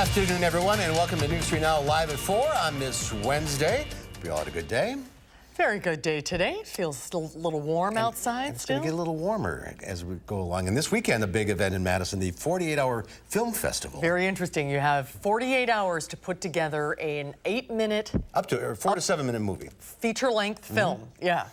Afternoon, everyone, and welcome to News 3 Now live at 4 on this Wednesday. Hope you all had a good day. Very good day today. Feels a little warm outside It's still. going to get a little warmer as we go along. And this weekend, a big event in Madison, the 48-hour film festival. Very interesting. You have 48 hours to put together an 8-minute... Up to 4 to 7 minute movie. Feature-length film. Yeah.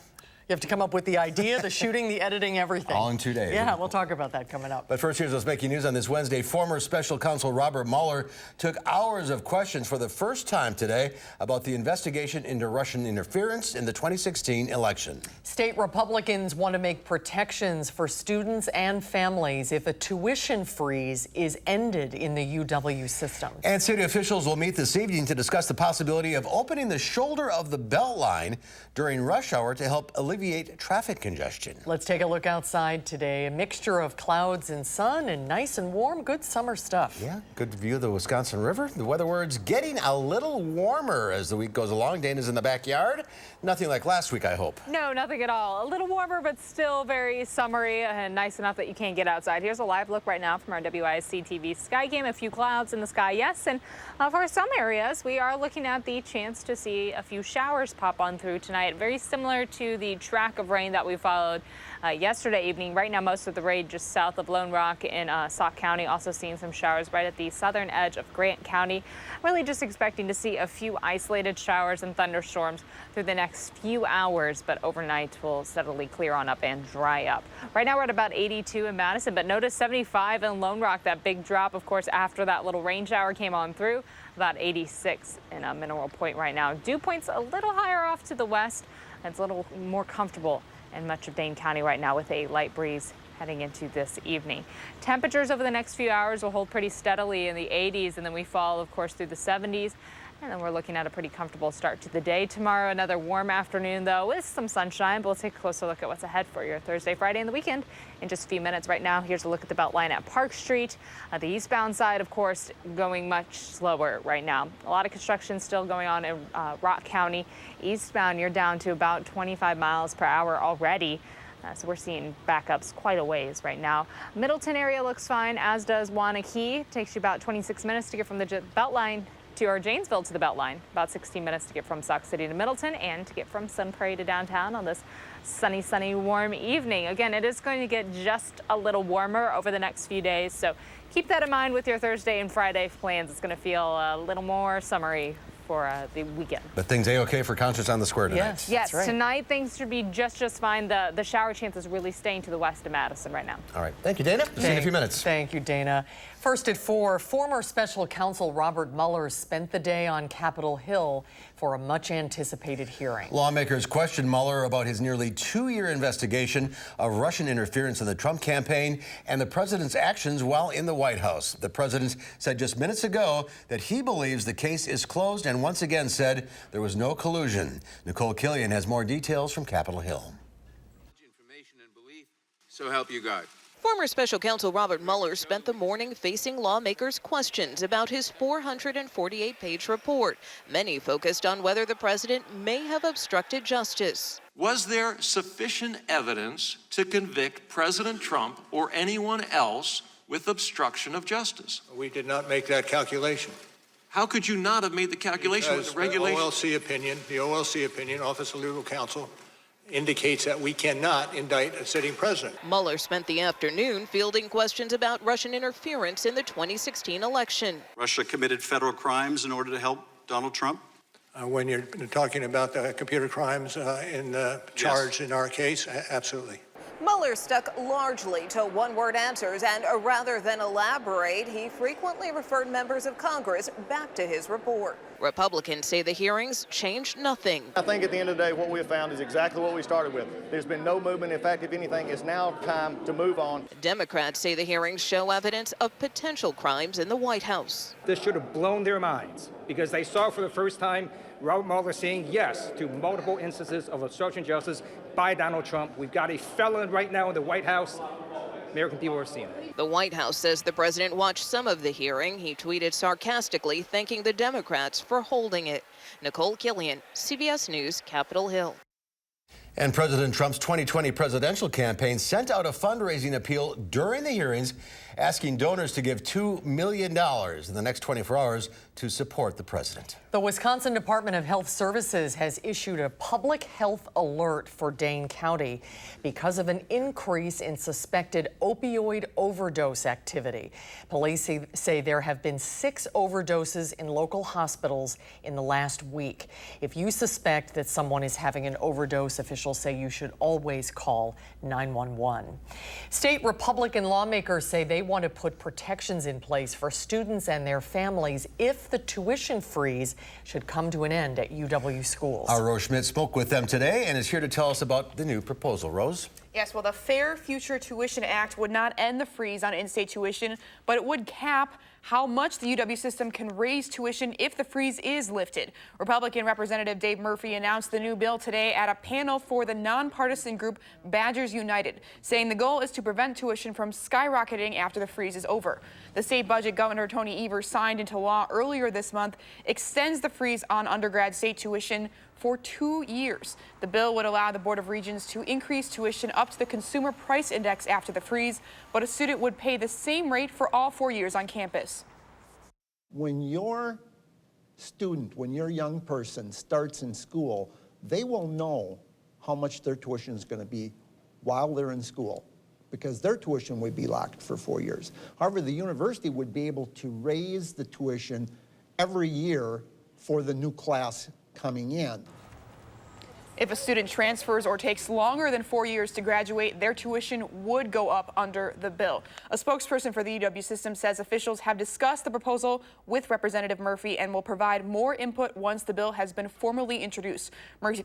You have to come up with the idea, the shooting, the editing, everything. All in 2 days. Yeah, we'll talk about that coming up. But first, here's what's making news on this Wednesday. Former special counsel Robert Mueller took hours of questions for the first time today about the investigation into Russian interference in the 2016 election. State Republicans want to make protections for students and families if a tuition freeze is ended in the UW system. And city officials will meet this evening to discuss the possibility of opening the shoulder of the Beltline during rush hour to help alleviate traffic congestion. Let's take a look outside today. A mixture of clouds and sun and nice and warm, good summer stuff. Yeah, good view of the Wisconsin River. The weather word's getting a little warmer as the week goes along. Dana's in the backyard. Nothing like last week, I hope. No, nothing at all. A little warmer, but still very summery and nice enough that you can't get outside. Here's a live look right now from our WISC-TV sky game. A few clouds in the sky, yes. And for some areas, we are looking at the chance to see a few showers pop on through tonight. Very similar to the track of rain that we followed yesterday evening. Right now, most of the rain just south of Lone Rock in Sauk County. Also seeing some showers right at the southern edge of Grant County. Really just expecting to see a few isolated showers and thunderstorms through the next few hours, but overnight will steadily clear on up and dry up. Right now we're at about 82 in Madison, but notice 75 in Lone Rock. That big drop, of course, after that little rain shower came on through. About 86 in Mineral Point right now. Dew Point's a little higher off to the west. It's a little more comfortable in much of Dane County right now with a light breeze heading into this evening. Temperatures over the next few hours will hold pretty steadily in the 80s, and then we fall, of course, through the 70s. And then we're looking at a pretty comfortable start to the day. Tomorrow, another warm afternoon, though, with some sunshine. But we'll take a closer look at what's ahead for your Thursday, Friday, and the weekend in just a few minutes. Right now, here's a look at the Beltline at Park Street. The eastbound side, of course, going much slower right now. A lot of construction still going on in Rock County. Eastbound, you're down to about 25 miles per hour already. So we're seeing backups quite a ways right now. Middleton area looks fine, as does Wanakee. Takes you about 26 minutes to get from the Beltline or Janesville to the Beltline. About 16 minutes to get from Sauk City to Middleton and to get from Sun Prairie to downtown on this sunny, warm evening. Again, it is going to get just a little warmer over the next few days, so keep that in mind with your Thursday and Friday plans. It's going to feel a little more summery for the weekend. But things A-okay for concerts on the square tonight. Yes, right. Tonight things should be just fine. The shower chance is really staying to the west of Madison right now. All right. Thank you, Dana. See you in a few minutes. Thank you, Dana. First at 4, former special counsel Robert Mueller spent the day on Capitol Hill for a much-anticipated hearing. Lawmakers questioned Mueller about his nearly 2-year investigation of Russian interference in the Trump campaign and the president's actions while in the White House. The president said just minutes ago that he believes the case is closed and once again said there was no collusion. Nicole Killian has more details from Capitol Hill. Information and belief, so help you God. Former special counsel Robert Mueller spent the morning facing lawmakers' questions about his 448-page report. Many focused on whether the president may have obstructed justice. Was there sufficient evidence to convict President Trump or anyone else with obstruction of justice? We did not make that calculation. How could you not have made the calculation with the regulation? The OLC opinion, Office of Legal Counsel, indicates that we cannot indict a sitting president. Mueller spent the afternoon fielding questions about Russian interference in the 2016 election. Russia committed federal crimes in order to help Donald Trump? When you're talking about the computer crimes in the charge in our case, absolutely. Mueller stuck largely to one-word answers, and rather than elaborate, he frequently referred members of Congress back to his report. Republicans say the hearings changed nothing. I think at the end of the day, what we have found is exactly what we started with. There's been no movement. In fact, if anything, it's now time to move on. Democrats say the hearings show evidence of potential crimes in the White House. This should have blown their minds because they saw for the first time Robert Mueller saying yes to multiple instances of obstruction of justice by Donald Trump. We've got a felon right now in the White House. American people are seeing it. The White House says the president watched some of the hearing. He tweeted sarcastically thanking the Democrats for holding it. Nicole Killian, CBS News, Capitol Hill. And President Trump's 2020 presidential campaign sent out a fundraising appeal during the hearings asking donors to give $2 million in the next 24 hours to support the president. The Wisconsin Department of Health Services has issued a public health alert for Dane County because of an increase in suspected opioid overdose activity. Police say there have been 6 overdoses in local hospitals in the last week. If you suspect that someone is having an overdose, officials say you should always call 911. State Republican lawmakers say they want to put protections in place for students and their families if the tuition freeze should come to an end at UW schools. Our Rose Schmidt spoke with them today and is here to tell us about the new proposal. Rose? Yes, well, the Fair Future Tuition Act would not end the freeze on in-state tuition, but it would cap how much the UW system can raise tuition if the freeze is lifted. Republican Representative Dave Murphy announced the new bill today at a panel for the nonpartisan group Badgers United, saying the goal is to prevent tuition from skyrocketing after the freeze is over. The state budget Governor Tony Evers signed into law earlier this month extends the freeze on undergrad state tuition for 2 years. The bill would allow the Board of Regents to increase tuition up to the Consumer Price Index after the freeze, but a student would pay the same rate for all 4 years on campus. When your student, when your young person starts in school, they will know how much their tuition is going to be while they're in school, because their tuition would be locked for 4 years. However, the university would be able to raise the tuition every year for the new class coming in. If a student transfers or takes longer than 4 years to graduate, their tuition would go up under the bill. A spokesperson for the UW system says officials have discussed the proposal with Representative Murphy and will provide more input once the bill has been formally introduced.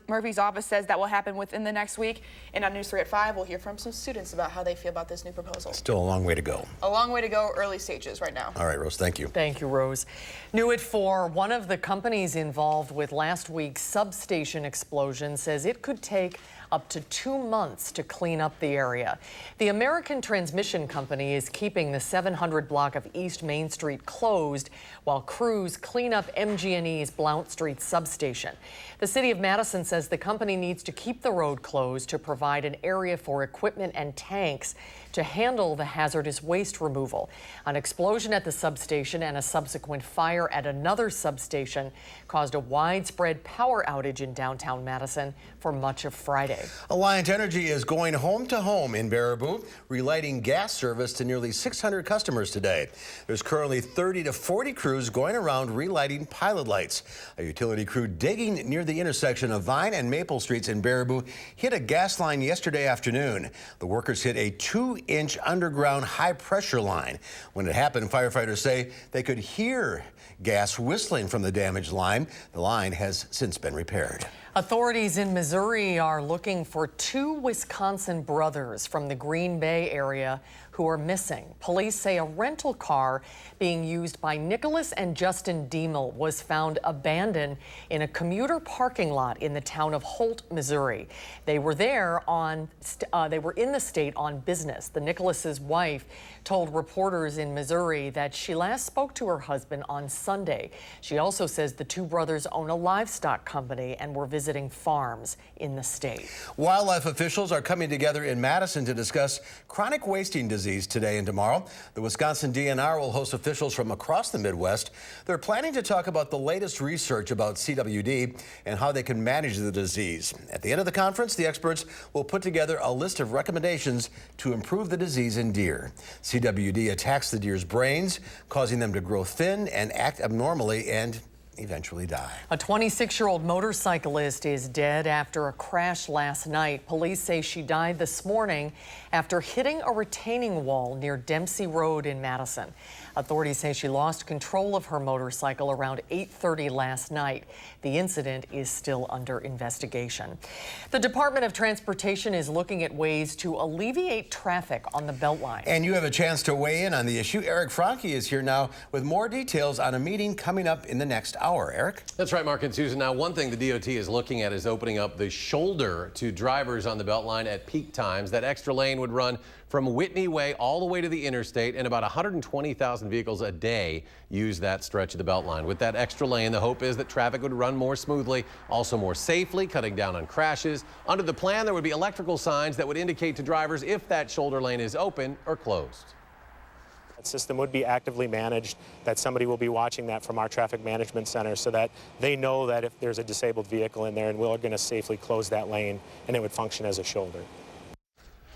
Murphy's office says that will happen within the next week. And on News 3 at 5, we'll hear from some students about how they feel about this new proposal. Still a long way to go. A long way to go, early stages right now. All right, Rose, thank you. Thank you, Rose. New at 4, one of the companies involved with last week's substation explosion says it could take up to 2 months to clean up the area. The American Transmission Company is keeping the 700 block of East Main Street closed while crews clean up MG&E's Blount Street substation. The city of Madison says the company needs to keep the road closed to provide an area for equipment and tanks to handle the hazardous waste removal. An explosion at the substation and a subsequent fire at another substation caused a widespread power outage in downtown Madison for much of Friday. Alliant Energy is going home to home in Baraboo, relighting gas service to nearly 600 customers today. There's currently 30 to 40 crews going around relighting pilot lights. A utility crew digging near the intersection of Vine and Maple Streets in Baraboo hit a gas line yesterday afternoon. The workers hit a 2-inch underground high-pressure line. When it happened, firefighters say they could hear gas whistling from the damaged line. The line has since been repaired. Authorities in Missouri are looking for 2 Wisconsin brothers from the Green Bay area who are missing. Police say a rental car being used by Nicholas and Justin Diemel was found abandoned in a commuter parking lot in the town of Holt, Missouri. They were in the state on business. The Nicholas's wife told reporters in Missouri that she last spoke to her husband on Sunday. She also says the 2 brothers own a livestock company and were visiting farms in the state. Wildlife officials are coming together in Madison to discuss chronic wasting disease today and tomorrow. The Wisconsin DNR will host officials from across the Midwest. They're planning to talk about the latest research about CWD and how they can manage the disease. At the end of the conference, the experts will put together a list of recommendations to improve the disease in deer. CWD attacks the deer's brains, causing them to grow thin and act abnormally and eventually die. A 26-year-old motorcyclist is dead after a crash last night. Police say she died this morning after hitting a retaining wall near Dempsey Road in Madison. Authorities say she lost control of her motorcycle around 8:30 last night. The incident is still under investigation. The Department of Transportation is looking at ways to alleviate traffic on the Beltline. And you have a chance to weigh in on the issue. Eric Franke is here now with more details on a meeting coming up in the next hour. Eric? That's right, Mark and Susan. Now, one thing the DOT is looking at is opening up the shoulder to drivers on the Beltline at peak times. That extra lane would run from Whitney Way all the way to the interstate, and about 120,000 vehicles a day use that stretch of the Beltline. With that extra lane, the hope is that traffic would run more smoothly, also more safely, cutting down on crashes. Under the plan, there would be electrical signs that would indicate to drivers if that shoulder lane is open or closed. that system would be actively managed, that somebody will be watching that from our traffic management center so that they know that if there's a disabled vehicle in there and we're going to safely close that lane and it would function as a shoulder.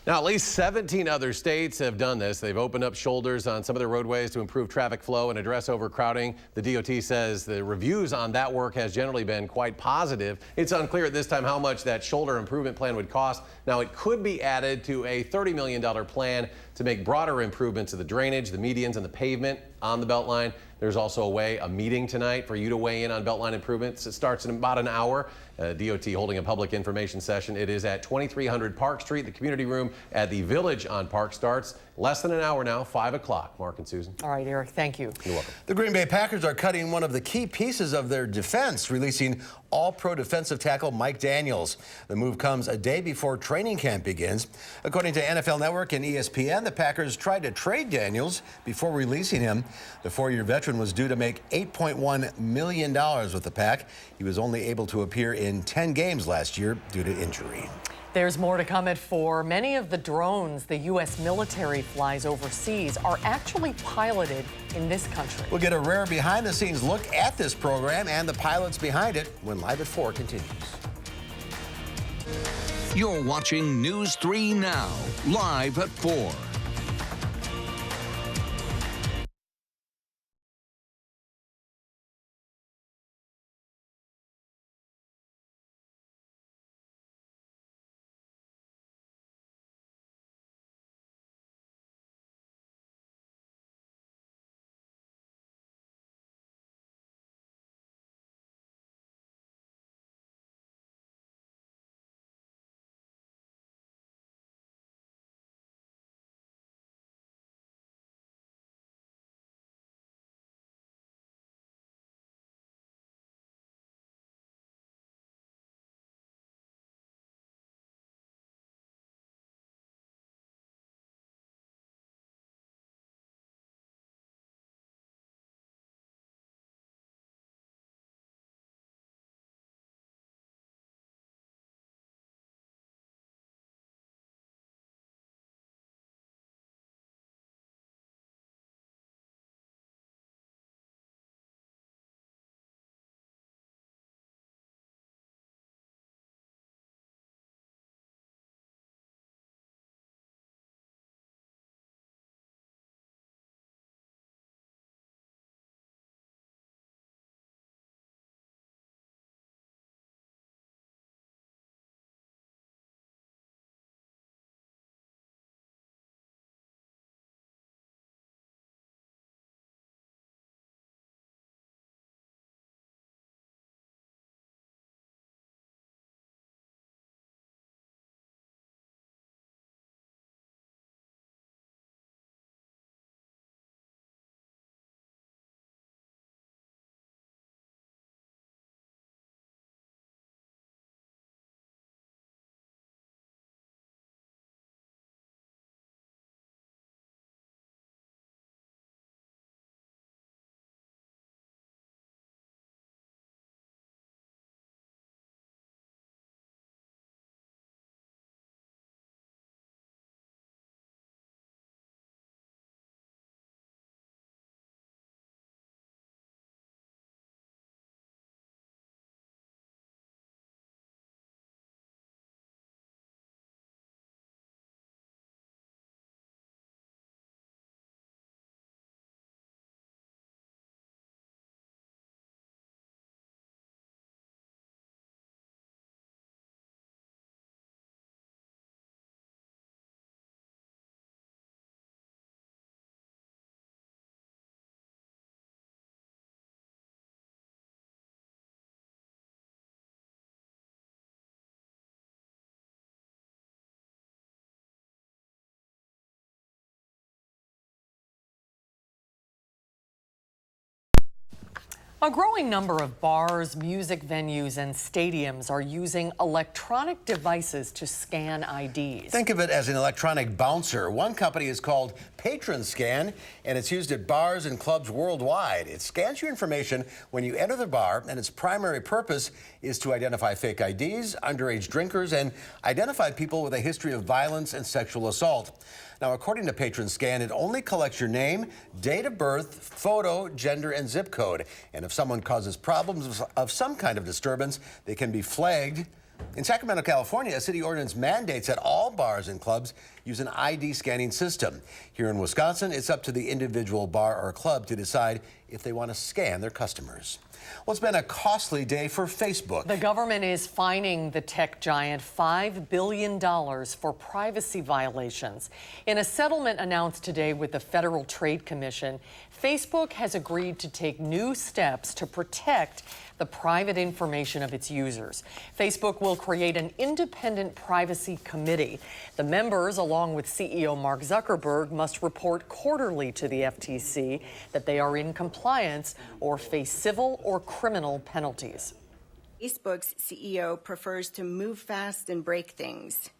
Now, at least 17 other states have done this. They've opened up shoulders on some of their roadways to improve traffic flow and address overcrowding. The DOT says the reviews on that work has generally been quite positive. It's unclear at this time how much that shoulder improvement plan would cost. Now, it could be added to a $30 million plan to make broader improvements to the drainage, the medians, and the pavement on the Beltline. There's also a meeting tonight for you to weigh in on Beltline improvements. It starts in about an hour. DOT holding a public information session. It is at 2300 Park Street. The community room at the Village on Park starts less than an hour now, 5 o'clock. Mark and Susan. All right, Eric, thank you. You're welcome. The Green Bay Packers are cutting one of the key pieces of their defense, releasing All-Pro defensive tackle Mike Daniels. The move comes a day before training camp begins. According to NFL Network and ESPN, the Packers tried to trade Daniels before releasing him. The 4-year veteran was due to make $8.1 million with the Pack. He was only able to appear in 10 games last year due to injury. There's more to come at 4. Many of the drones the U.S. military flies overseas are actually piloted in this country. We'll get a rare behind-the-scenes look at this program and the pilots behind it when Live at 4 continues. You're watching News 3 Now, live at 4. A growing number of bars, music venues, and stadiums are using electronic devices to scan IDs. Think of it as an electronic bouncer. One company is called Patron Scan, and it's used at bars and clubs worldwide. It scans your information when you enter the bar, and its primary purpose is to identify fake IDs, underage drinkers, and identify people with a history of violence and sexual assault. Now, according to Patron Scan, it only collects your name, date of birth, photo, gender, and zip code. And if someone causes problems of some kind of disturbance, they can be flagged. In Sacramento, California, a city ordinance mandates that all bars and clubs use an ID scanning system. Here in Wisconsin, it's up to the individual bar or club to decide if they want to scan their customers. Well, it's been a costly day for Facebook. The government is fining the tech giant $5 billion for privacy violations. In a settlement announced today with the Federal Trade Commission, Facebook has agreed to take new steps to protect the private information of its users. Facebook will create an independent privacy committee. The members, along with CEO Mark Zuckerberg, must report quarterly to the FTC that they are in compliance or face civil or criminal penalties. Facebook's CEO prefers to move fast and break things.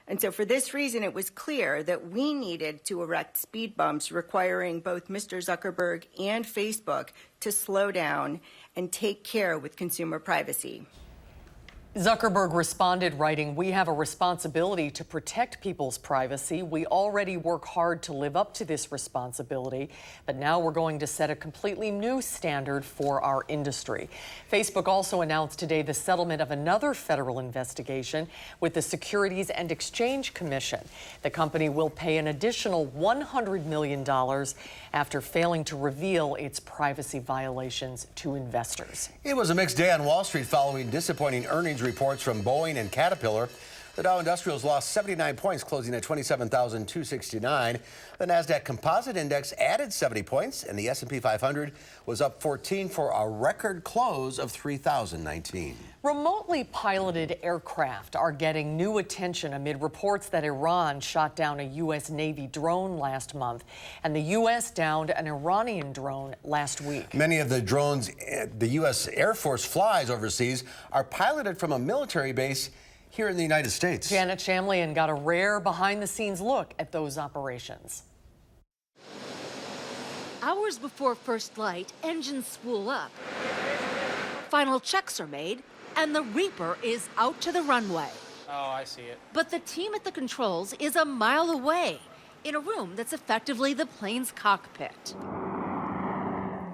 And so for this reason, it was clear that we needed to erect speed bumps requiring both Mr. Zuckerberg and Facebook to slow down and take care with consumer privacy. Zuckerberg responded, writing, "We have a responsibility to protect people's privacy. We already work hard to live up to this responsibility, but now we're going to set a completely new standard for our industry." Facebook also announced today the settlement of another federal investigation with the Securities and Exchange Commission. The company will pay an additional $100 million after failing to reveal its privacy violations to investors. It was a mixed day on Wall Street following disappointing earnings reports from Boeing and Caterpillar. The Dow Industrials lost 79 points, closing at 27,269. The Nasdaq Composite Index added 70 points, and the S&P 500 was up 14 for a record close of 3,019. Remotely piloted aircraft are getting new attention amid reports that Iran shot down a U.S. Navy drone last month, and the U.S. downed an Iranian drone last week. Many of the drones the U.S. Air Force flies overseas are piloted from a military base here in the United States. Janet Shamlian got a rare behind-the-scenes look at those operations. Hours before first flight, engines spool up. Final checks are made, and the Reaper is out to the runway. Oh, I see it. But the team at the controls is a mile away, in a room that's effectively the plane's cockpit.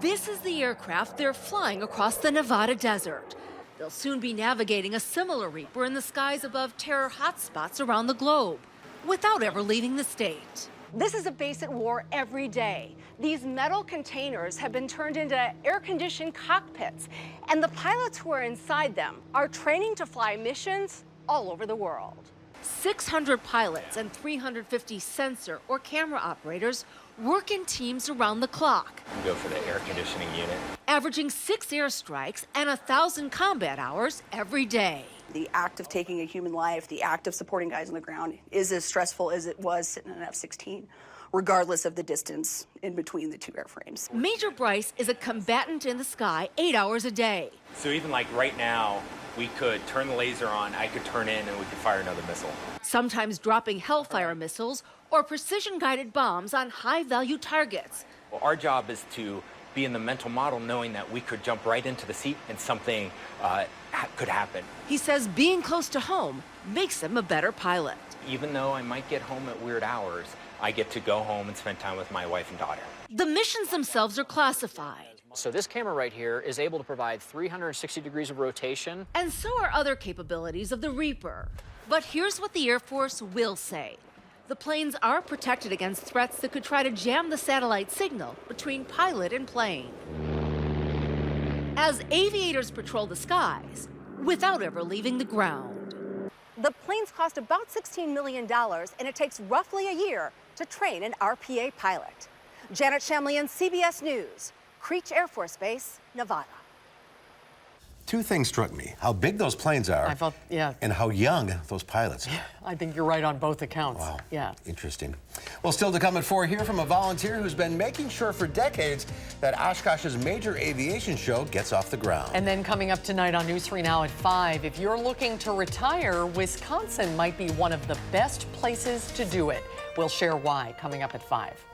This is the aircraft they're flying across the Nevada desert. They'll soon be navigating a similar Reaper in the skies above terror hotspots around the globe, without ever leaving the state. This is a base at war every day. These metal containers have been turned into air-conditioned cockpits, and the pilots who are inside them are training to fly missions all over the world. 600 pilots and 350 sensor or camera operators work in teams around the clock. Go for the air conditioning unit. Averaging 6 airstrikes and 1,000 combat hours every day. The act of taking a human life, the act of supporting guys on the ground is as stressful as it was sitting in an F-16, regardless of the distance in between the two airframes. Major Bryce is a combatant in the sky 8 hours a day. So even like right now, we could turn the laser on, I could turn in, and we could fire another missile. Sometimes dropping Hellfire missiles or precision-guided bombs on high-value targets. Well, our job is to be in the mental model knowing that we could jump right into the seat and something could happen. He says being close to home makes him a better pilot. Even though I might get home at weird hours, I get to go home and spend time with my wife and daughter. The missions themselves are classified. So this camera right here is able to provide 360 degrees of rotation. And so are other capabilities of the Reaper. But here's what the Air Force will say. The planes are protected against threats that could try to jam the satellite signal between pilot and plane. As aviators patrol the skies without ever leaving the ground. The planes cost about $16 million, and it takes roughly a year to train an RPA pilot. Janet Shamlian, CBS News, Creech Air Force Base, Nevada. Two things struck me: how big those planes are, and how young those pilots are. I think you're right on both accounts. Wow. Yeah. Interesting. Well, still to come at 4, hear from a volunteer who's been making sure for decades that Oshkosh's major aviation show gets off the ground. And then coming up tonight on News 3 Now at 5, if you're looking to retire, Wisconsin might be one of the best places to do it. We'll share why coming up at 5.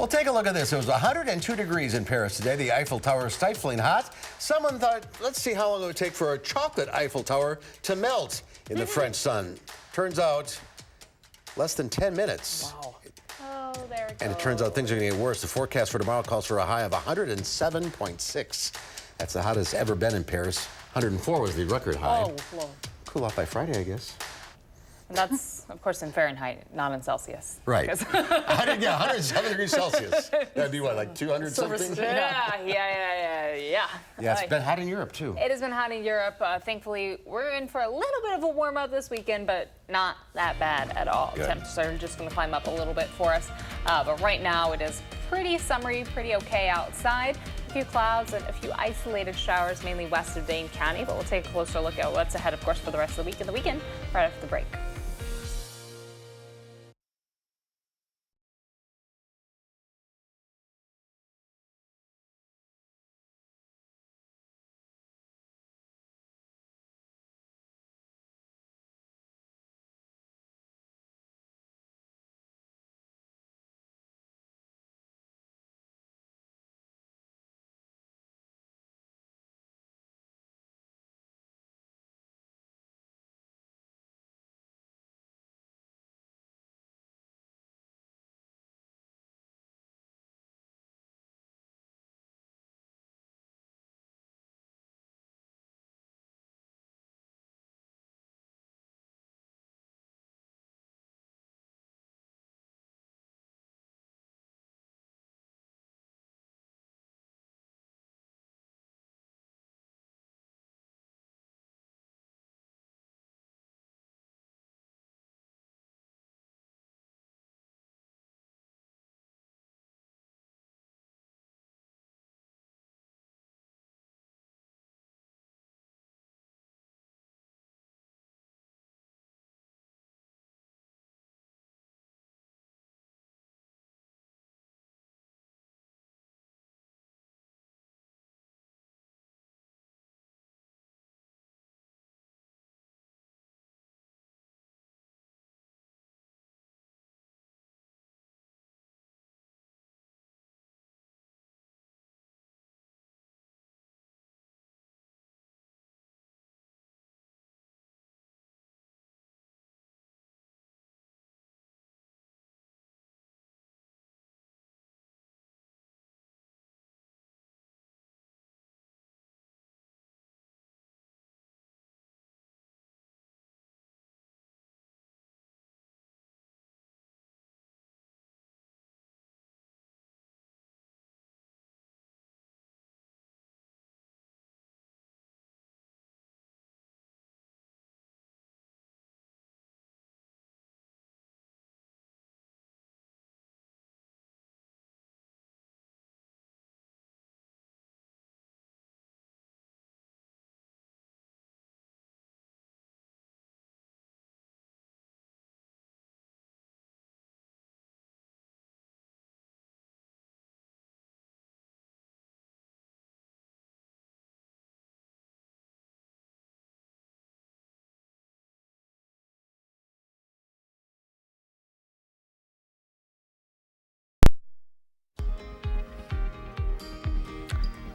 Well, take a look at this. It was 102 degrees in Paris today. The Eiffel Tower is stifling hot. Someone thought, let's see how long it would take for a chocolate Eiffel Tower to melt in the French sun. Turns out, less than 10 minutes. Wow. Oh, there it goes. And it turns out things are going to get worse. The forecast for tomorrow calls for a high of 107.6. That's the hottest ever been in Paris. 104 was the record high. Oh, whoa. Cool off by Friday, I guess. And that's, of course, in Fahrenheit, not in Celsius. Right. 107 degrees Celsius. That'd be what, like 200 something? Yeah. Yeah, it's been hot in Europe, too. It has been hot in Europe. Thankfully, we're in for a little bit of a warm up this weekend, but not that bad at all. Good. Temperatures are just going to climb up a little bit for us. But right now, it is pretty summery, pretty okay outside. A few clouds and a few isolated showers, mainly west of Dane County. But we'll take a closer look at what's ahead, of course, for the rest of the week and the weekend right after the break.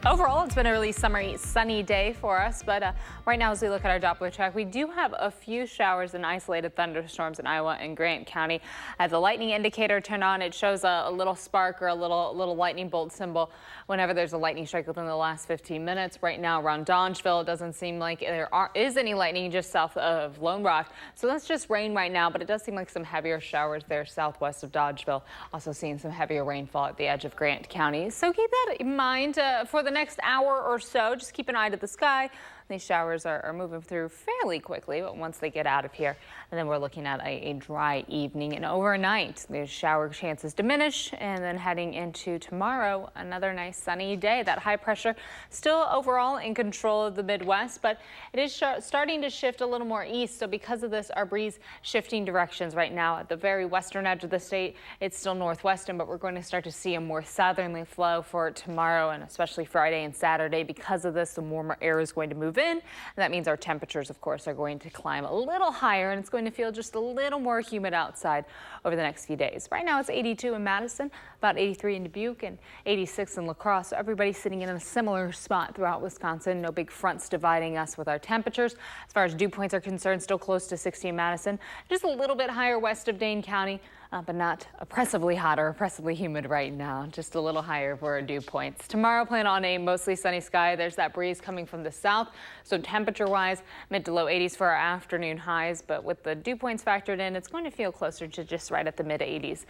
Overall, it's been a really summery, sunny day for us, but right now as we look at our Doppler track, we do have a few showers and isolated thunderstorms in Iowa and Grant County. As the lightning indicator turned on, it shows a little spark or a little lightning bolt symbol whenever there's a lightning strike within the last 15 minutes. Right now around Dodgeville, it doesn't seem like there is any lightning just south of Lone Rock. So that's just rain right now, but it does seem like some heavier showers there southwest of Dodgeville. Also seeing some heavier rainfall at the edge of Grant County. So keep that in mind for the next hour or so. Just keep an eye to the sky. These showers are moving through fairly quickly, but once they get out of here, and then we're looking at a dry evening and overnight, the shower chances diminish, and then heading into tomorrow, another nice sunny day. That high pressure still overall in control of the Midwest, but it is starting to shift a little more east. So because of this, our breeze shifting directions right now at the very western edge of the state. It's still northwestern, but we're going to start to see a more southerly flow for tomorrow and especially Friday and Saturday. Because of this, the warmer air is going to move move in. And that means our temperatures, of course, are going to climb a little higher, and it's going to feel just a little more humid outside over the next few days. Right now, it's 82 in Madison, about 83 in Dubuque, and 86 in La Crosse. So everybody's sitting in a similar spot throughout Wisconsin. No big fronts dividing us with our temperatures. As far as dew points are concerned, still close to 60 in Madison, just a little bit higher west of Dane County, but not oppressively hot or oppressively humid right now. Just a little higher for our dew points. Tomorrow, plan on a mostly sunny sky. There's that breeze coming from the south, so temperature-wise, mid to low 80s for our afternoon highs. But with the dew points factored in, it's going to feel closer to just right at the mid 80s.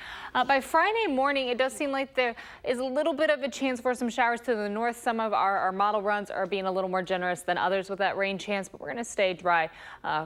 By Friday morning, it does seem like there is a little bit of a chance for some showers to the north. Some of our model runs are being a little more generous than others with that rain chance, but we're going to stay dry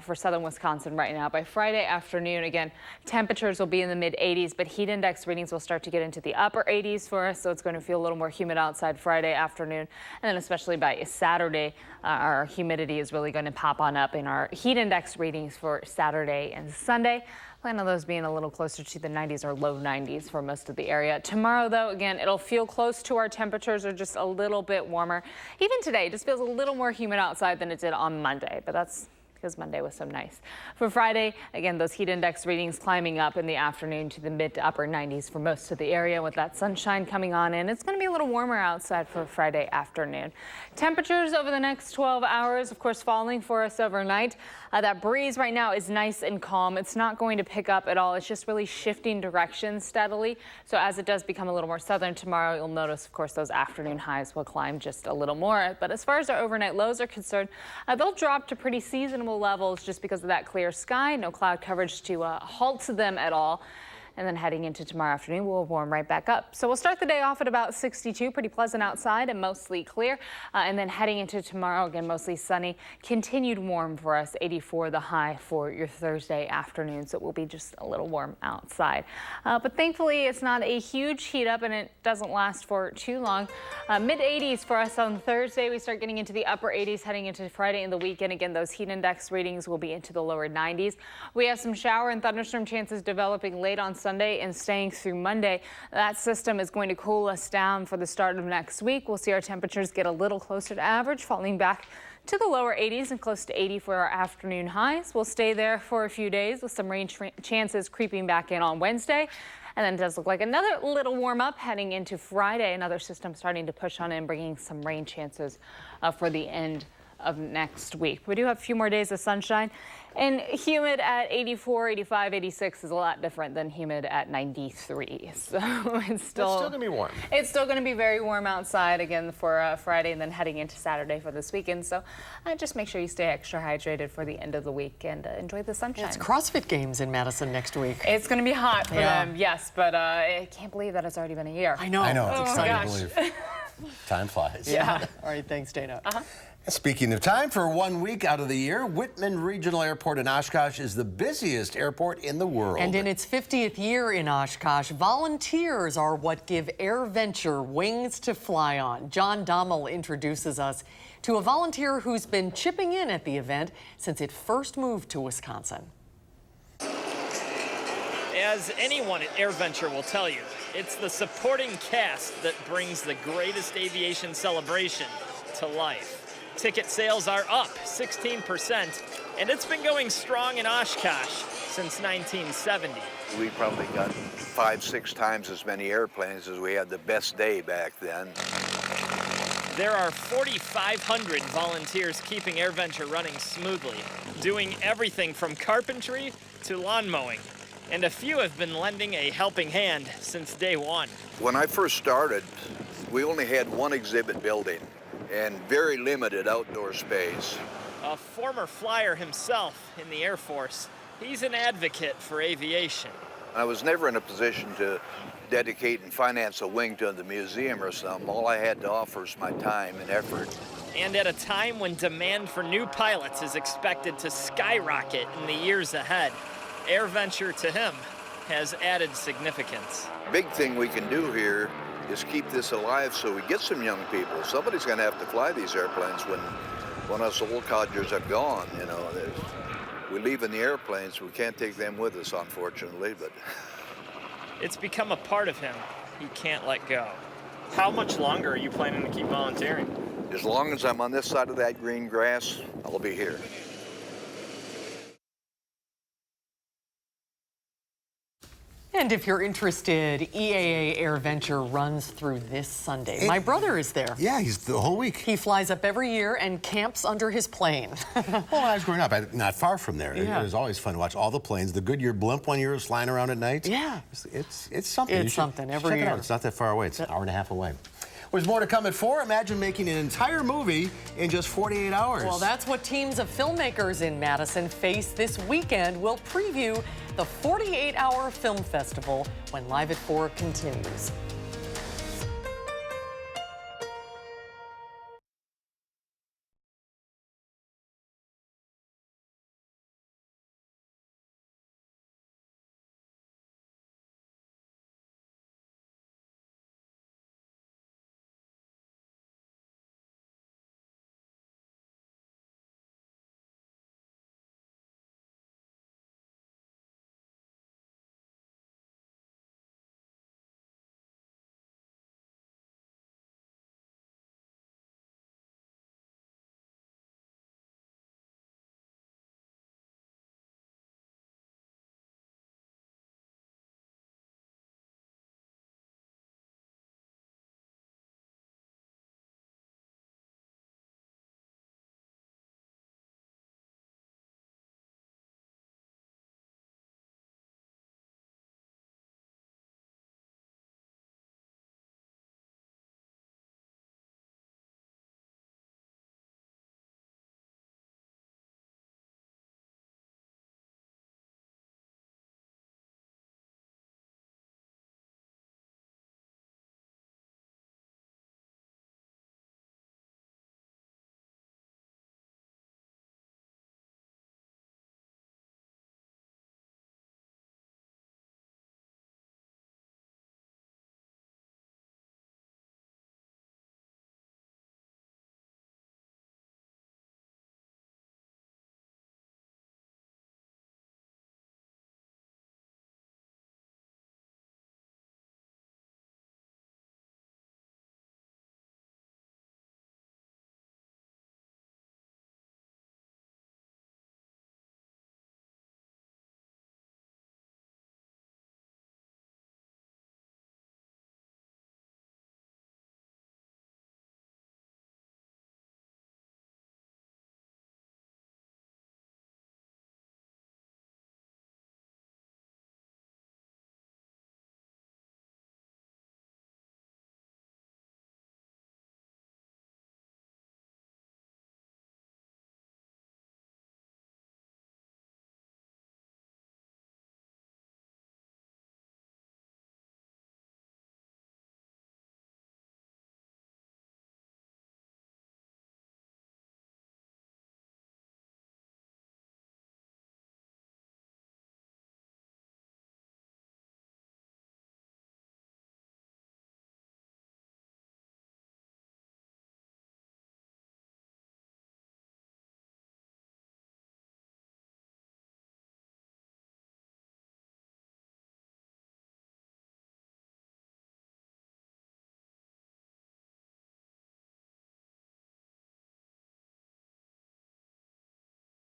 for southern Wisconsin right now. By Friday afternoon, again, temperatures will be in the mid 80s, but heat index readings will start to get into the upper 80s for us, so it's going to feel a little more humid outside Friday afternoon. And then especially by Saturday, our humidity is really going to pop on up in our heat index readings for Saturday and Sunday. Plan on those being a little closer to the 90s or low 90s for most of the area. Tomorrow, though, again, it'll feel close to our temperatures or just a little bit warmer. Even today, it just feels a little more humid outside than it did on Monday, but that's because Monday was so nice. For Friday, again, those heat index readings climbing up in the afternoon to the mid to upper 90s for most of the area with that sunshine coming on in. It's going to be a little warmer outside for Friday afternoon. Temperatures over the next 12 hours, of course, falling for us overnight. That breeze right now is nice and calm. It's not going to pick up at all. It's just really shifting direction steadily. So as it does become a little more southern tomorrow, you'll notice, of course, those afternoon highs will climb just a little more. But as far as our overnight lows are concerned, they'll drop to pretty seasonable levels just because of that clear sky. No cloud coverage to halt them at all. And then heading into tomorrow afternoon, we'll warm right back up. So we'll start the day off at about 62, pretty pleasant outside and mostly clear. And then heading into tomorrow, again, mostly sunny, continued warm for us, 84 the high for your Thursday afternoon. So it will be just a little warm outside. But thankfully, it's not a huge heat up and it doesn't last for too long. Mid 80s for us on Thursday. We start getting into the upper 80s heading into Friday and the weekend. Again, those heat index readings will be into the lower 90s. We have some shower and thunderstorm chances developing late on Sunday and staying through Monday. That system is going to cool us down for the start of next week. We'll see our temperatures get a little closer to average, falling back to the lower 80s and close to 80 for our afternoon highs. We'll stay there for a few days with some rain chances creeping back in on Wednesday. And then it does look like another little warm up heading into Friday. Another system starting to push on in, bringing some rain chances for the end of next week. We do have a few more days of sunshine, and humid at 84, 85, 86 is a lot different than humid at 93. So it's still going to be warm. It's still going to be very warm outside again for Friday and then heading into Saturday for this weekend. So just make sure you stay extra hydrated for the end of the week and enjoy the sunshine. It's CrossFit Games in Madison next week. It's going to be hot for them, yes, but I can't believe that it's already been a year. I know. It's exciting to believe. Time flies. Yeah. All right, thanks, Dana. Speaking of time, for 1 week out of the year, Whitman Regional Airport in Oshkosh is the busiest airport in the world. And in its 50th year in Oshkosh, volunteers are what give AirVenture wings to fly on. John Dommel introduces us to a volunteer who's been chipping in at the event since it first moved to Wisconsin. As anyone at AirVenture will tell you, it's the supporting cast that brings the greatest aviation celebration to life. Ticket sales are up 16%, and it's been going strong in Oshkosh since 1970. We probably got 5-6 times as many airplanes as we had the best day back then. There are 4,500 volunteers keeping AirVenture running smoothly, doing everything from carpentry to lawn mowing. And a few have been lending a helping hand since day one. When I first started, we only had one exhibit building and very limited outdoor space. A former flyer himself in the Air Force, he's an advocate for aviation. I was never in a position to dedicate and finance a wing to the museum or something. All I had to offer is my time and effort. And at a time when demand for new pilots is expected to skyrocket in the years ahead, AirVenture to him has added significance. Big thing we can do here is keep this alive so we get some young people. Somebody's going to have to fly these airplanes when us old codgers are gone. You know, we leave in the airplanes. We can't take them with us, unfortunately, but it's become a part of him he can't let go. How much longer are you planning to keep volunteering? As long as I'm on this side of that green grass, I'll be here. And if you're interested, EAA AirVenture runs through this Sunday. My brother is there. Yeah, he's the whole week. He flies up every year and camps under his plane. Well, when I was growing up, not far from there. Yeah. It was always fun to watch all the planes. The Goodyear blimp one year was flying around at night. Yeah. It's something. It's something every check it year. out. It's not that far away. It's an hour and a half away. There's more to come at 4. Imagine making an entire movie in just 48 hours. Well, that's what teams of filmmakers in Madison face this weekend. We'll preview the 48-hour film festival when Live at 4 continues.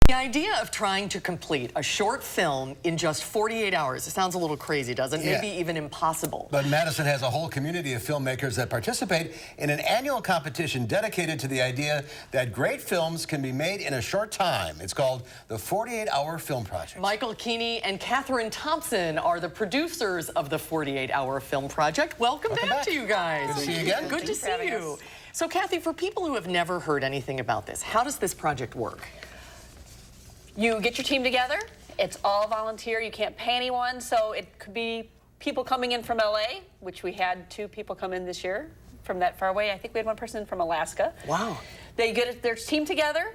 The idea of trying to complete a short film in just 48 hours, it sounds a little crazy, doesn't it? Yeah. Maybe even impossible. But Madison has a whole community of filmmakers that participate in an annual competition dedicated to the idea that great films can be made in a short time. It's called the 48-Hour Film Project. Michael Keeney and Catherine Thompson are the producers of the 48-Hour Film Project. Welcome back to you guys. Good to see you again. Good to see you. So, Kathy, for people who have never heard anything about this, how does this project work? You get your team together. It's all volunteer. You can't pay anyone. So it could be people coming in from LA, which we had 2 people come in this year from that far away. I think we had 1 person from Alaska. Wow. They get their team together.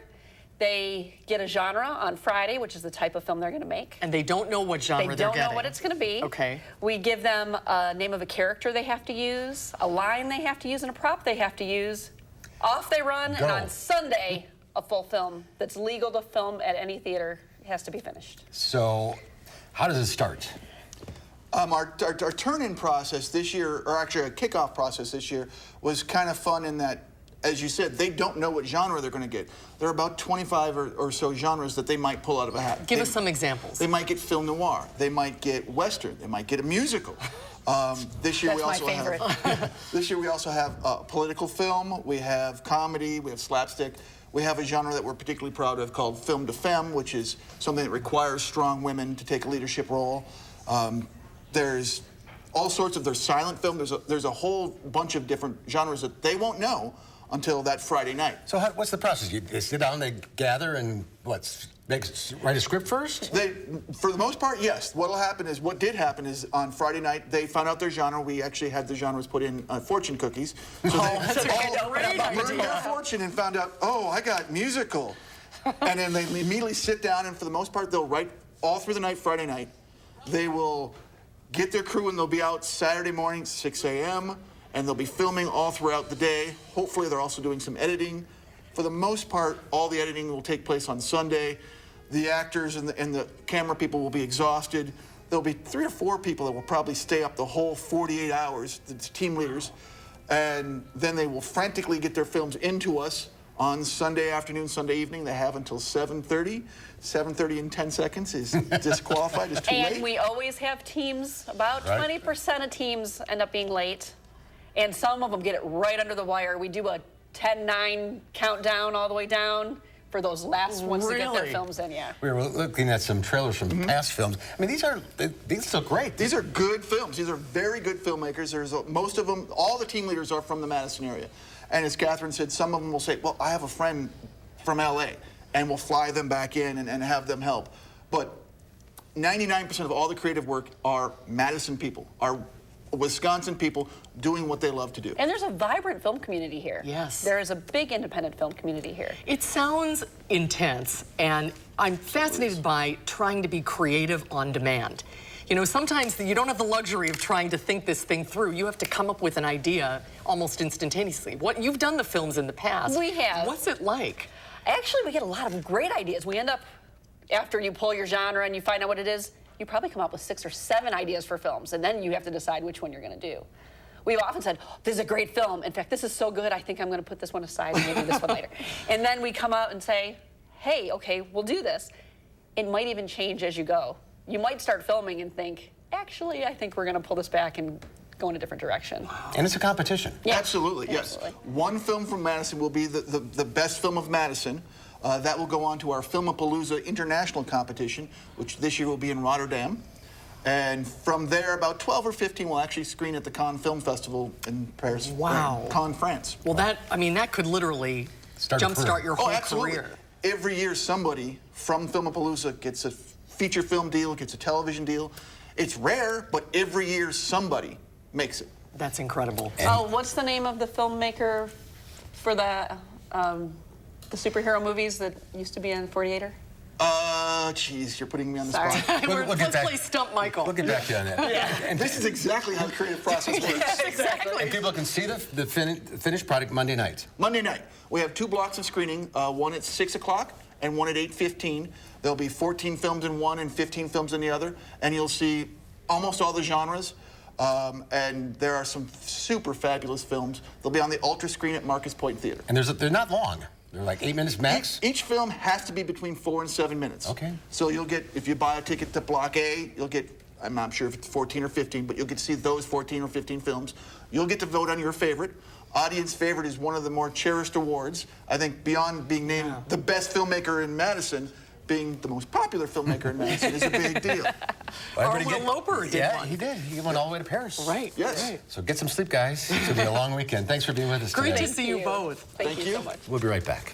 They get a genre on Friday, which is the type of film they're going to make. And they don't know what genre they're getting. They don't know what it's going to be. Okay. We give them a name of a character they have to use, a line they have to use, and a prop they have to use. Off they run, and on Sunday, a full film that's legal to film at any theater has to be finished. So, how does it start? Our turn-in process this year, or actually a kickoff process this year, was kind of fun in that as you said, they don't know what genre they're going to get. There are about 25 or so genres that they might pull out of a hat. Give us some examples. They might get film noir. They might get Western. They might get a musical. This year This year we also have political film. We have comedy. We have slapstick. We have a genre that we're particularly proud of called film de femme, which is something that requires strong women to take a leadership role. There's all sorts of, there's silent film. There's a whole bunch of different genres that they won't know until that Friday night. So what's the process? They sit down, they gather, and write a script first? For the most part, yes. What did happen is on Friday night, they found out their genre. We actually had the genres put in fortune cookies. So they all learned their fortune and found out, oh, I got musical. And then they immediately sit down, and for the most part, they'll write all through the night, Friday night. They will get their crew, and they'll be out Saturday morning, 6 a.m., and they'll be filming all throughout the day. Hopefully, they're also doing some editing. For the most part, all the editing will take place on Sunday. The actors and the camera people will be exhausted. There'll be 3 or 4 people that will probably stay up the whole 48 hours, the team leaders, and then they will frantically get their films into us on Sunday afternoon, Sunday evening. They have until 7:30. 7:30 in 10 seconds is disqualified, it's too late. And we always have teams, about 20% of teams end up being late, and some of them get it right under the wire. We do a 10-9 countdown all the way down for those last ones to get their films in, We were looking at some trailers from past films. I mean, these look great. These are good films. These are very good filmmakers. Most of them, all the team leaders are from the Madison area. And as Catherine said, some of them will say, well, I have a friend from LA, and we'll fly them back in and have them help. But 99% of all the creative work are Madison people, are Wisconsin people doing what they love to do. And there's a vibrant film community here. Yes. There is a big independent film community here. It sounds intense, and I'm fascinated by trying to be creative on demand. You know, sometimes you don't have the luxury of trying to think this thing through. You have to come up with an idea almost instantaneously. You've done the films in the past. We have. What's it like? Actually, we get a lot of great ideas. We end up, after you pull your genre and you find out what it is, you probably come up with 6 or 7 ideas for films, and then you have to decide which one you're going to do. We've often said, oh, this is a great film. In fact, this is so good, I think I'm going to put this one aside and maybe this one later. And then we come out and say, hey, okay, we'll do this. It might even change as you go. You might start filming and think, actually, I think we're going to pull this back and go in a different direction. And it's a competition. Yeah. Absolutely, yes. One film from Madison will be the best film of Madison. That will go on to our Filmapalooza International Competition, which this year will be in Rotterdam. And from there, about 12 or 15 will actually screen at the Cannes Film Festival in Paris. Wow. Cannes, France. Well, that could literally jumpstart your whole career. Every year, somebody from Filmapalooza gets a feature film deal, gets a television deal. It's rare, but every year somebody makes it. That's incredible. Oh, what's the name of the filmmaker for the superhero movies that used to be in 48er? Geez, you're putting me on the Sorry. spot. Let's play Stump Michael. We'll get back to you on that. And this is exactly how the creative process works. Yes, exactly. And people can see the finished product Monday night. Monday night. We have 2 blocks of screening, one at 6 o'clock and one at 8:15. There'll be 14 films in one and 15 films in the other, and you'll see almost all the genres. And there are some super fabulous films. They'll be on the Ultra screen at Marcus Point Theater. And they're not long. They're like 8 minutes max? Each film has to be between 4 and 7 minutes. Okay. So you'll get, if you buy a ticket to Block A, you'll get, I'm not sure if it's 14 or 15, but you'll get to see those 14 or 15 films. You'll get to vote on your favorite. Audience favorite is one of the more cherished awards. I think beyond being named the best filmmaker in Madison, being the most popular filmmaker in Madison is a big deal. Will Loper did one. He did. He went all the way to Paris. Right. Yes. Right. So get some sleep, guys. It's going to be a long weekend. Thanks for being with us today. Great to see you both. Thank you so much. We'll be right back.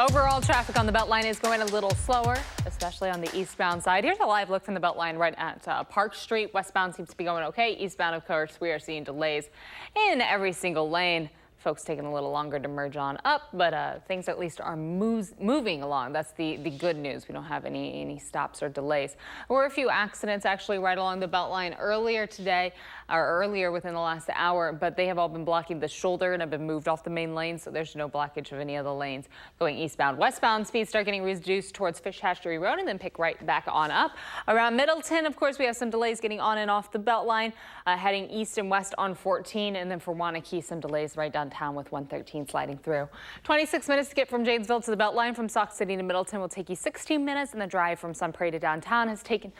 Overall traffic on the Beltline is going a little slower, especially on the eastbound side. Here's a live look from the Beltline right at Park Street. Westbound seems to be going okay. Eastbound, of course, we are seeing delays in every single lane. Folks taking a little longer to merge on up, but things at least are moving along. That's the good news. We don't have any stops or delays. There were a few accidents actually right along the Beltline earlier today, or earlier within the last hour, but they have all been blocking the shoulder and have been moved off the main lane, so there's no blockage of any of the lanes going eastbound. Westbound speeds start getting reduced towards Fish Hatchery Road and then pick right back on up. Around Middleton, of course, we have some delays getting on and off the Beltline, heading east and west on 14, and then for Wanakee, some delays right downtown with 113 sliding through. 26 minutes to get from Janesville to the Beltline. From Sauk City to Middleton will take you 16 minutes, and the drive from Sun Prairie to downtown has taken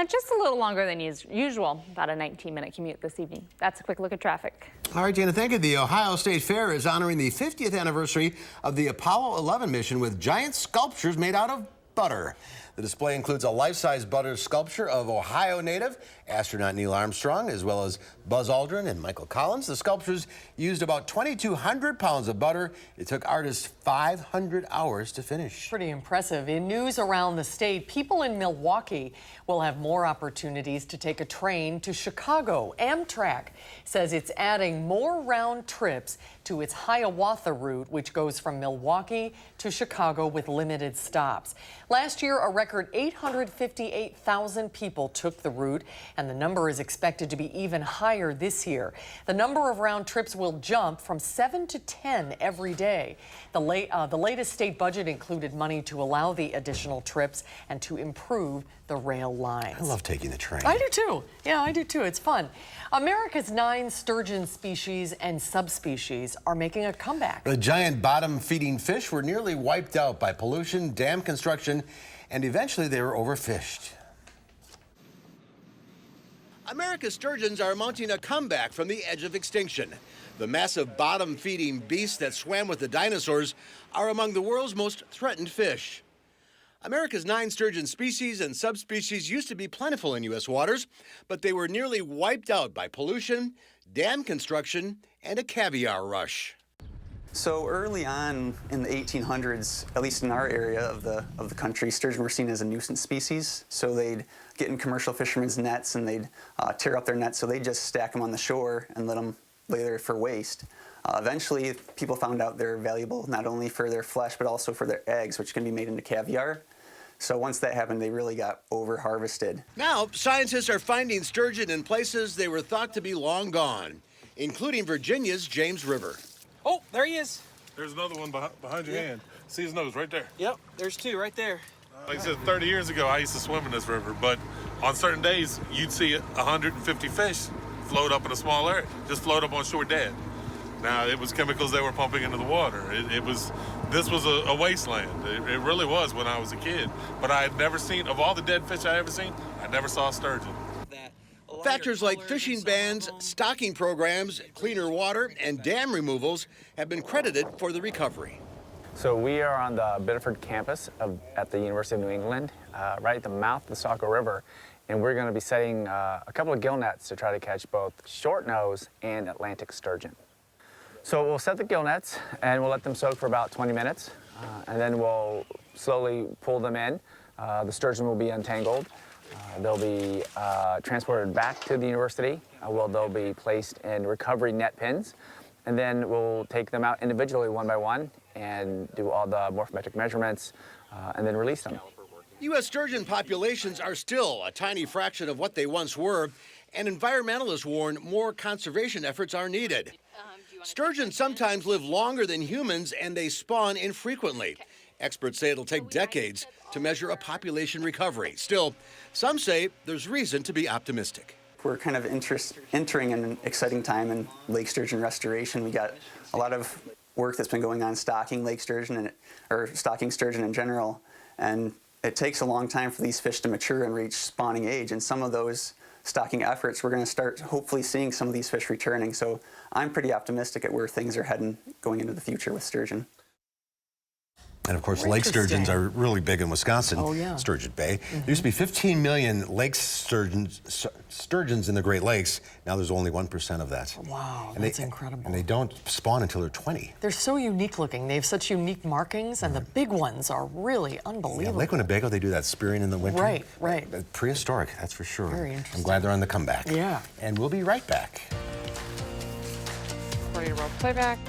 just a little longer than usual, about a 19-minute commute this evening. That's a quick look at traffic. All right, Jana, thank you. The Ohio State Fair is honoring the 50th anniversary of the Apollo 11 mission with giant sculptures made out of butter. The display includes a life-size butter sculpture of Ohio native astronaut Neil Armstrong, as well as Buzz Aldrin and Michael Collins. The sculptures used about 2,200 pounds of butter. It took artists 500 hours to finish. Pretty impressive. In news around the state, people in Milwaukee will have more opportunities to take a train to Chicago. Amtrak says it's adding more round trips to its Hiawatha route, which goes from Milwaukee to Chicago with limited stops. Last year, a record 858,000 people took the route, and the number is expected to be even higher this year. The number of round trips will jump from 7 to 10 every day. The latest state budget included money to allow the additional trips and to improve the rail lines. I love taking the train. I do too. Yeah, I do too. It's fun. America's 9 sturgeon species and subspecies are making a comeback. The giant bottom-feeding fish were nearly wiped out by pollution, dam construction, and eventually they were overfished. America's sturgeons are mounting a comeback from the edge of extinction. The massive bottom-feeding beasts that swam with the dinosaurs are among the world's most threatened fish. America's 9 sturgeon species and subspecies used to be plentiful in U.S. waters, but they were nearly wiped out by pollution, dam construction, and a caviar rush. So early on in the 1800s, at least in our area of the country, sturgeon were seen as a nuisance species. So they'd get in commercial fishermen's nets and they'd tear up their nets, so they'd just stack them on the shore and let them lay there for waste. Eventually, people found out they're valuable not only for their flesh, but also for their eggs, which can be made into caviar. So once that happened, they really got over-harvested. Now, scientists are finding sturgeon in places they were thought to be long gone, including Virginia's James River. Oh, there he is. There's another one behind your hand. See his nose right there? Yep, there's 2 right there. Like I said, 30 years ago, I used to swim in this river, but on certain days, you'd see 150 fish float up in a small area, just float up on shore dead. Now, it was chemicals they were pumping into the water. This was a wasteland. It really was when I was a kid. But I had never seen, of all the dead fish I ever seen, I never saw a sturgeon. Factors like fishing bans, stocking programs, cleaner water, and dam removals have been credited for the recovery. So we are on the Biddeford campus at the University of New England, right at the mouth of the Saco River, and we're going to be setting a couple of gill nets to try to catch both short nose and Atlantic sturgeon. So we'll set the gill nets and we'll let them soak for about 20 minutes, and then we'll slowly pull them in. The sturgeon will be untangled. They'll be transported back to the university, where they'll be placed in recovery net pins, and then we'll take them out individually one by one and do all the morphometric measurements and then release them. U.S. sturgeon populations are still a tiny fraction of what they once were, and environmentalists warn more conservation efforts are needed. Sturgeon sometimes live longer than humans, and they spawn infrequently. Experts say it'll take decades to measure a population recovery. Still, some say there's reason to be optimistic. We're kind of entering an exciting time in lake sturgeon restoration. We got a lot of work that's been going on stocking lake sturgeon or stocking sturgeon in general, and it takes a long time for these fish to mature and reach spawning age. And some of those stocking efforts, we're going to start hopefully seeing some of these fish returning. So I'm pretty optimistic at where things are heading going into the future with sturgeon. And of course, lake sturgeons are really big in Wisconsin. Oh, yeah. Sturgeon Bay. There used to be 15 million lake sturgeons in the Great Lakes. Now there's only 1% of that. Wow, and that's incredible. And they don't spawn until they're 20. They're so unique looking. They have such unique markings, and the big ones are really Yeah, unbelievable. Lake Winnebago, they do that spearing in the winter. Right, right. Prehistoric, that's for sure. Very interesting. I'm glad they're on the comeback. Yeah. And we'll be right back. For your roll playback.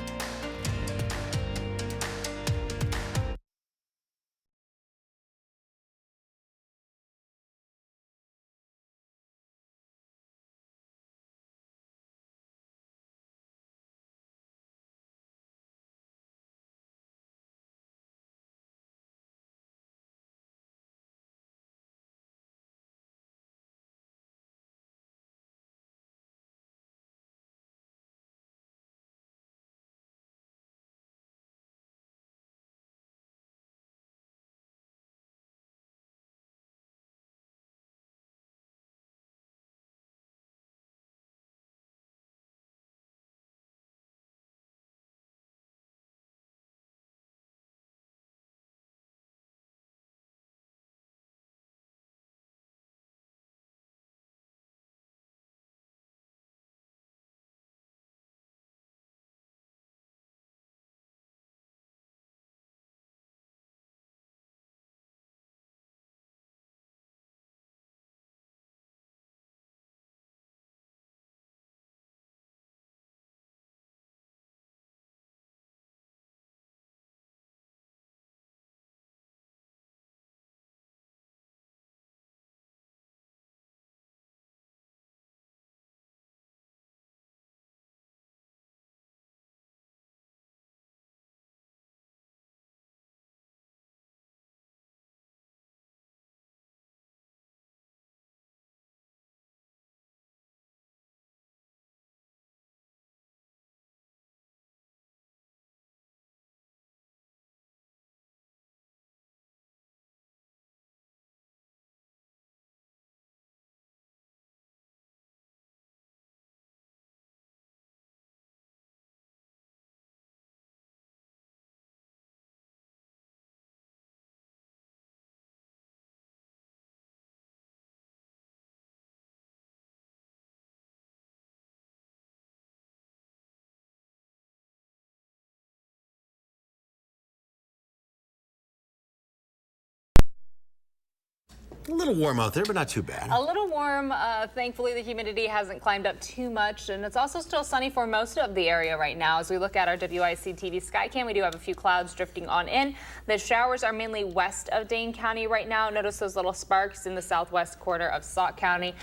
A little warm out there, but not too bad. A little warm. Thankfully, the humidity hasn't climbed up too much, and it's also still sunny for most of the area right now. As we look at our WISC-TV Skycam, we do have a few clouds drifting on in. The showers are mainly west of Dane County right now. Notice those little sparks in the southwest quarter of Sauk County.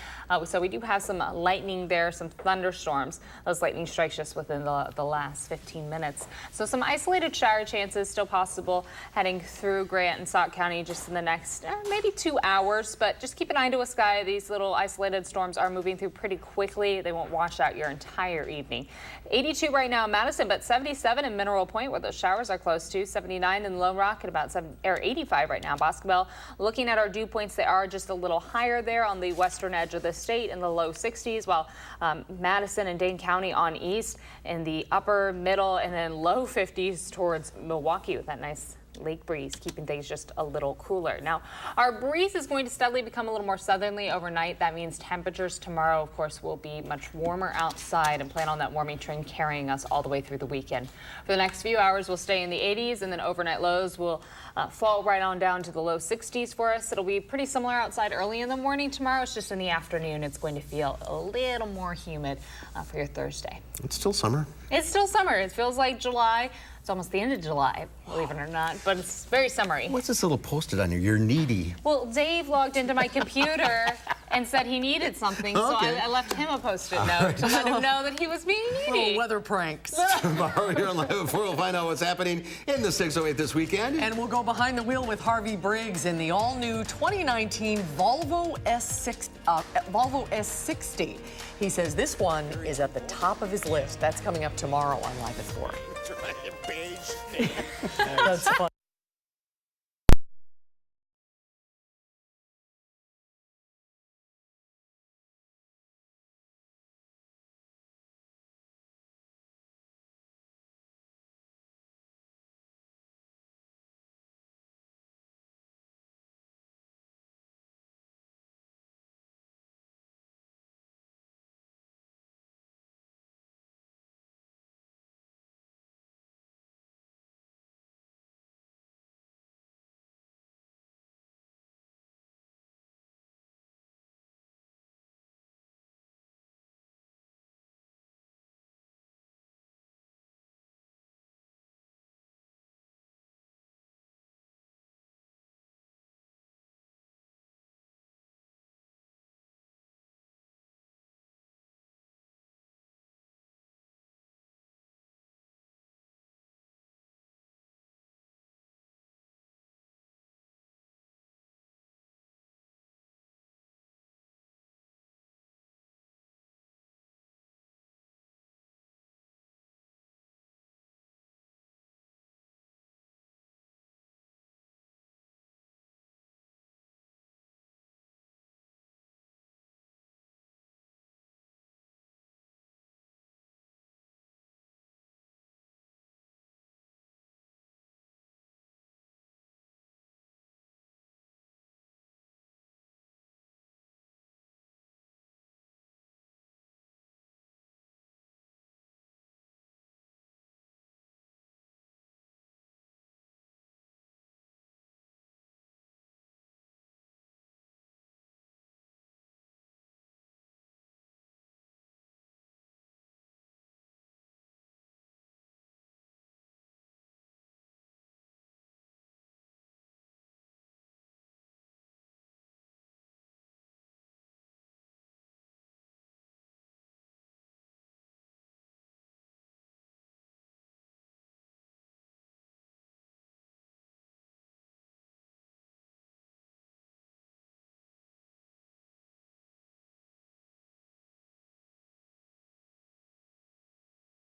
So we do have some lightning there, some thunderstorms. Those lightning strikes just within the last 15 minutes. So some isolated shower chances still possible heading through Grant and Sauk County just in the next maybe 2 hours. But just keep an eye to a sky. These little isolated storms are moving through pretty quickly. They won't wash out your entire evening. 82 right now in Madison, but 77 in Mineral Point, where those showers are close to. 79 in Lone Rock, at about 85 right now. Boscobel, looking at our dew points, they are just a little higher there on the western edge of the state in the low 60s, while Madison and Dane County on east in the upper, middle, and then low 50s towards Milwaukee with that nice lake breeze, keeping things just a little cooler. Now, our breeze is going to steadily become a little more southerly overnight. That means temperatures tomorrow, of course, will be much warmer outside, and plan on that warming trend carrying us all the way through the weekend. For the next few hours, we'll stay in the 80s, and then overnight lows will fall right on down to the low 60s for us. It'll be pretty similar outside early in the morning tomorrow. It's just in the afternoon, it's going to feel a little more humid for your Thursday. It's still summer. It's still summer. It feels like July. It's almost the end of July, believe it or not, but it's very summery. What's this little post-it on you? You're needy. Well, Dave logged into my computer and said he needed something, so I left him a post-it note to let him know that he was being needy. Little weather pranks. Tomorrow here on Live at 4, we'll find out what's happening in the 608 this weekend. And we'll go behind the wheel with Harvey Briggs in the all-new 2019 Volvo S60. He says this one is at the top of his list. That's coming up tomorrow on Live at 4. That's fun.